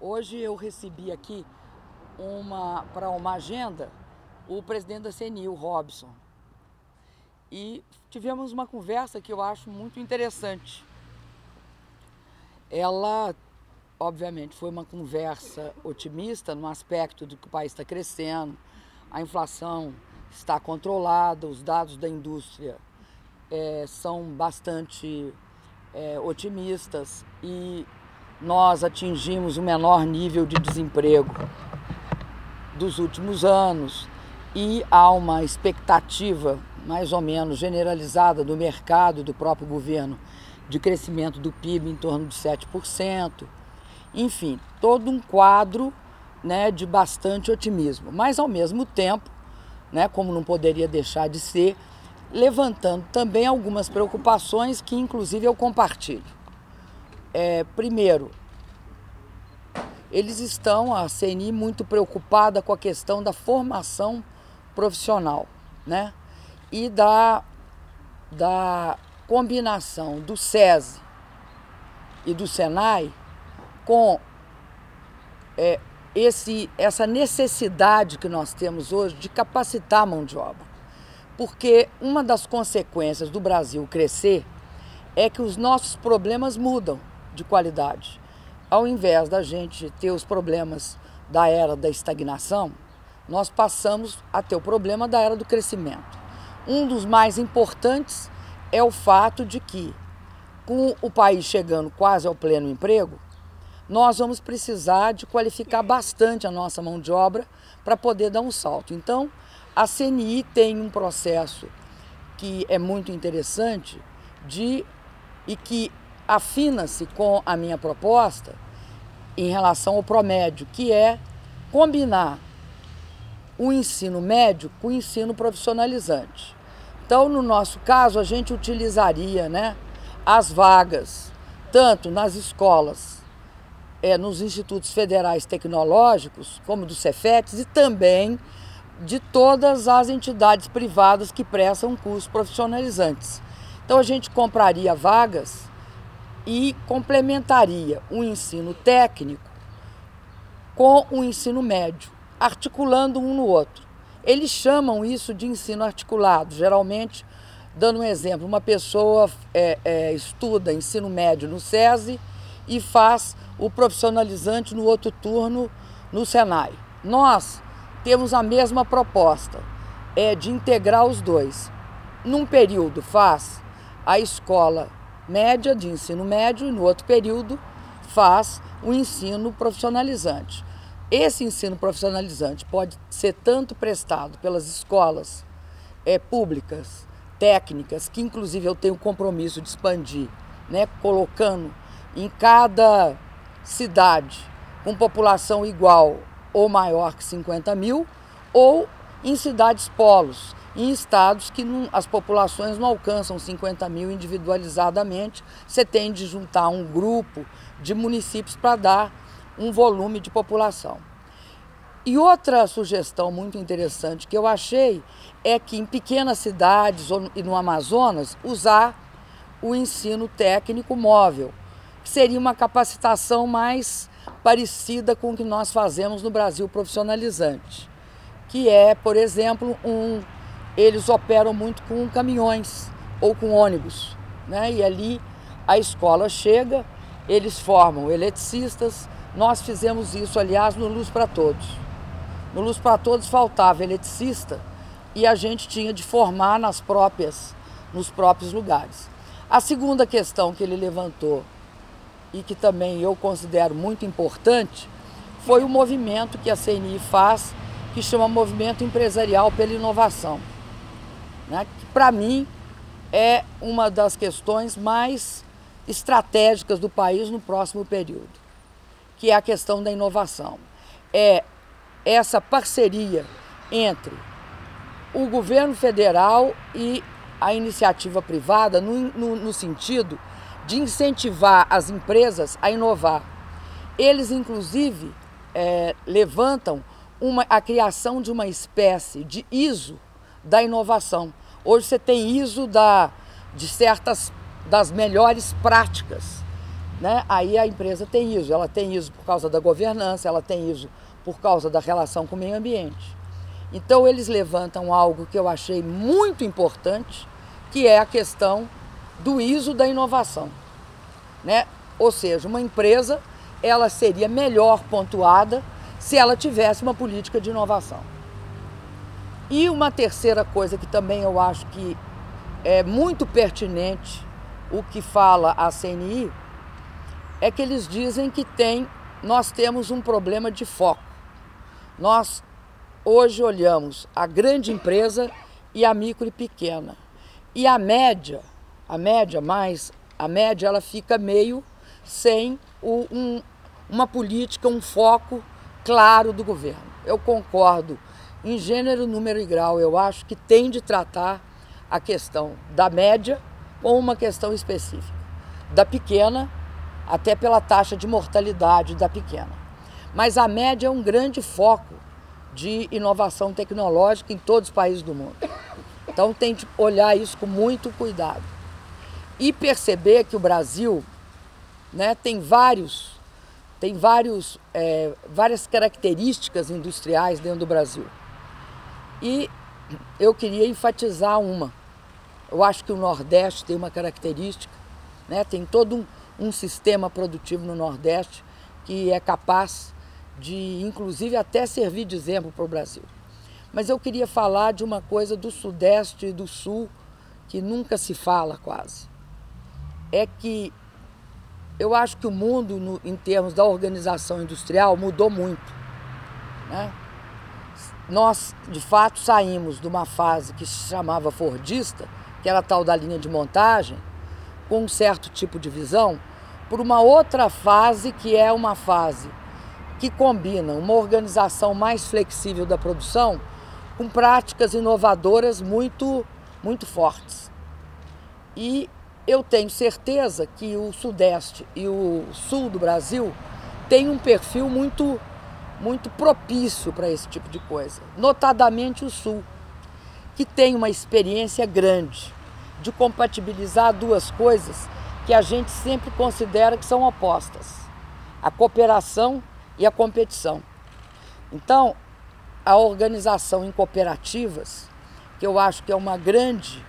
Hoje eu recebi aqui para uma agenda o presidente da CNI, o Robson, e tivemos uma conversa que eu acho muito interessante. Ela, obviamente, foi uma conversa otimista no aspecto de que o país está crescendo, a inflação está controlada, os dados da indústria são bastante otimistas e nós atingimos o menor nível de desemprego dos últimos anos e há uma expectativa mais ou menos generalizada do mercado e do próprio governo de crescimento do PIB em torno de 7%. Enfim, todo um quadro, né, de bastante otimismo, mas ao mesmo tempo, né, como não poderia deixar de ser, levantando também algumas preocupações que inclusive eu compartilho. Primeiro, eles estão, a CNI, muito preocupada com a questão da formação profissional, né? E da combinação do SESI e do SENAI com essa necessidade que nós temos hoje de capacitar a mão de obra. Porque uma das consequências do Brasil crescer é que os nossos problemas mudam de qualidade. Ao invés da gente ter os problemas da era da estagnação, nós passamos a ter o problema da era do crescimento. Um dos mais importantes é o fato de que, com o país chegando quase ao pleno emprego, nós vamos precisar de qualificar bastante a nossa mão de obra para poder dar um salto. Então, a CNI tem um processo que é muito interessante e que afina-se com a minha proposta em relação ao Promédio, que é combinar o ensino médio com o ensino profissionalizante. Então, no nosso caso, a gente utilizaria, né, as vagas, tanto nas escolas, nos institutos federais tecnológicos, como do Cefetes, e também de todas as entidades privadas que prestam cursos profissionalizantes. Então, a gente compraria vagas e complementaria o ensino técnico com o ensino médio, articulando um no outro. Eles chamam isso de ensino articulado. Geralmente, dando um exemplo, uma pessoa estuda ensino médio no SESI e faz o profissionalizante no outro turno no SENAI. Nós temos a mesma proposta, de integrar os dois. Num período faz a escola média de ensino médio e no outro período faz o ensino profissionalizante. Esse ensino profissionalizante pode ser tanto prestado pelas escolas públicas, técnicas, que inclusive eu tenho o compromisso de expandir, né, colocando em cada cidade com população igual ou maior que 50 mil, ou em cidades polos, em estados que as populações não alcançam 50 mil individualizadamente, você tem de juntar um grupo de municípios para dar um volume de população. E outra sugestão muito interessante que eu achei é que em pequenas cidades e no Amazonas usar o ensino técnico móvel, que seria uma capacitação mais parecida com o que nós fazemos no Brasil profissionalizante, que é, por exemplo, eles operam muito com caminhões ou com ônibus, né? E ali a escola chega, eles formam eletricistas. Nós fizemos isso, aliás, no Luz para Todos. No Luz para Todos faltava eletricista e a gente tinha de formar nos próprios lugares. A segunda questão que ele levantou e que também eu considero muito importante foi o movimento que a CNI faz, que chama Movimento Empresarial pela Inovação, né? Que para mim é uma das questões mais estratégicas do país no próximo período, que é a questão da inovação. É essa parceria entre o governo federal e a iniciativa privada no sentido de incentivar as empresas a inovar. Eles, inclusive, levantam a criação de uma espécie de ISO da inovação. Hoje você tem ISO das melhores práticas né? Aí a empresa tem ISO, ela tem ISO por causa da governança, ela tem ISO por causa da relação com o meio ambiente. Então eles levantam algo que eu achei muito importante, que é a questão do ISO da inovação, né? Ou seja, uma empresa, ela seria melhor pontuada se ela tivesse uma política de inovação. E uma terceira coisa que também eu acho que é muito pertinente o que fala a CNI, é que eles dizem que nós temos um problema de foco. Nós hoje olhamos a grande empresa e a micro e pequena. E a média ela fica meio sem uma política, um foco claro do governo. Eu concordo em gênero, número e grau. Eu acho que tem de tratar a questão da média com uma questão específica. Da pequena, até pela taxa de mortalidade da pequena. Mas a média é um grande foco de inovação tecnológica em todos os países do mundo. Então tem de olhar isso com muito cuidado. E perceber que o Brasil, né, tem várias características industriais dentro do Brasil. E eu queria enfatizar uma. Eu acho que o Nordeste tem uma característica, né, tem todo um sistema produtivo no Nordeste que é capaz de, inclusive, até servir de exemplo para o Brasil. Mas eu queria falar de uma coisa do Sudeste e do Sul que nunca se fala quase. É que eu acho que o mundo, em termos da organização industrial, mudou muito, né? Nós, de fato, saímos de uma fase que se chamava fordista, que era a tal da linha de montagem, com um certo tipo de visão, por uma outra fase que é uma fase que combina uma organização mais flexível da produção com práticas inovadoras muito fortes. E eu tenho certeza que o Sudeste e o Sul do Brasil têm um perfil muito propício para esse tipo de coisa. Notadamente o Sul, que tem uma experiência grande de compatibilizar duas coisas que a gente sempre considera que são opostas: a cooperação e a competição. Então, a organização em cooperativas, que eu acho que é uma grande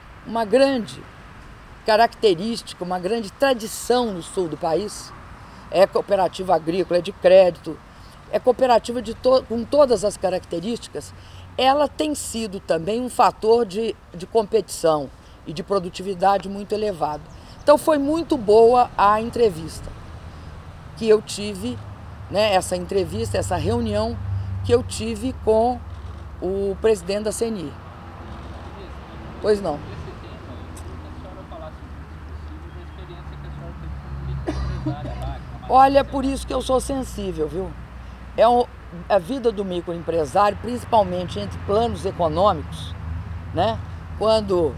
característica, uma grande tradição no sul do país, é cooperativa agrícola, é de crédito, é cooperativa com todas as características, ela tem sido também um fator de competição e de produtividade muito elevado. Então foi muito boa a entrevista que eu tive, né, essa entrevista, essa reunião que eu tive com o presidente da CNI. Pois não. Olha, por isso que eu sou sensível, viu? A vida do microempresário, principalmente entre planos econômicos, né? Quando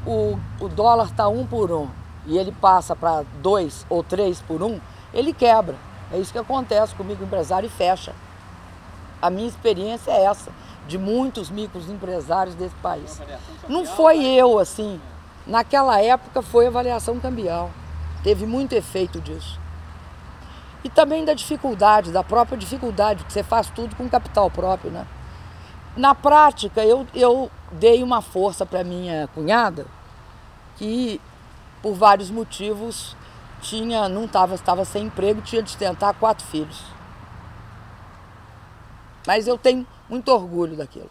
o dólar está 1 por 1 e ele passa para 2 ou 3 por 1, ele quebra. É isso que acontece com o microempresário e fecha. A minha experiência é essa, de muitos microempresários desse país. Não foi eu, assim. Naquela época foi a variação cambial. Teve muito efeito disso. E também da própria dificuldade, porque você faz tudo com capital próprio, né? Na prática, eu dei uma força para minha cunhada, que por vários motivos estava sem emprego, tinha de sustentar 4 filhos. Mas eu tenho muito orgulho daquilo.